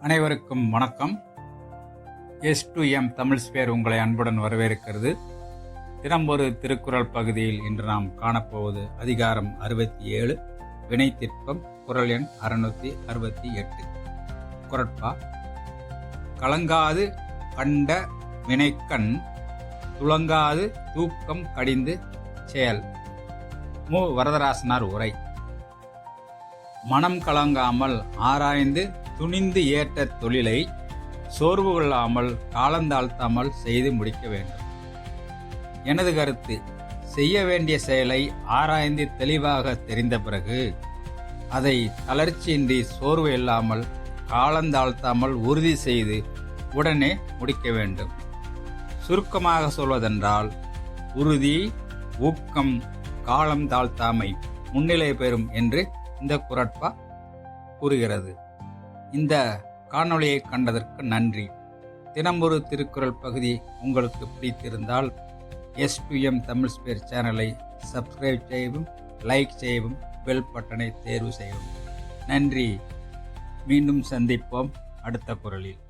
அனைவருக்கும் வணக்கம். S2M Tamil spare உங்களை அன்புடன் வரவேற்கிறது. தினம்பொரு திருக்குறள் பகுதியில் இன்று நாம் காணப்போவது அதிகாரம் 67 வினைத்திற்பம், குறள் எண் 668. குறட்பா: கலங்காது கண்ட வினைக்கண் துலங்காது தூக்கம் கடிந்து செயல். மு. வரதராசனார் உரை. மனம் கலங்காமல் ஆராய்ந்து துணிந்து ஏற்ற தொழிலை சோர்வு கொள்ளாமல் காலந்தாழ்த்தாமல் செய்து முடிக்க வேண்டும். எனது கருத்து: செய்ய வேண்டிய செயலை ஆராய்ந்து தெளிவாக தெரிந்த பிறகு அதை தளர்ச்சியின்றி சோர்வு இல்லாமல் காலந்தாழ்த்தாமல் உறுதி செய்து உடனே முடிக்க வேண்டும். சுருக்கமாக சொல்வதென்றால், உறுதி, ஊக்கம், காலம் தாழ்த்தாமை முன்னிலை பெறும் என்று இந்த குறட்பா கூறுகிறது. இந்த காணொளியை கண்டதற்கு நன்றி. தினம்பொரு திருக்குறள் பகுதி உங்களுக்கு பிடித்திருந்தால் S2M தமிழ் ஸ்பேர் சேனலை சப்ஸ்கிரைப் செய்யவும், லைக் செய்யவும், பெல் பட்டனை தேர்வு செய்யவும். நன்றி. மீண்டும் சந்திப்போம் அடுத்த குறளில்.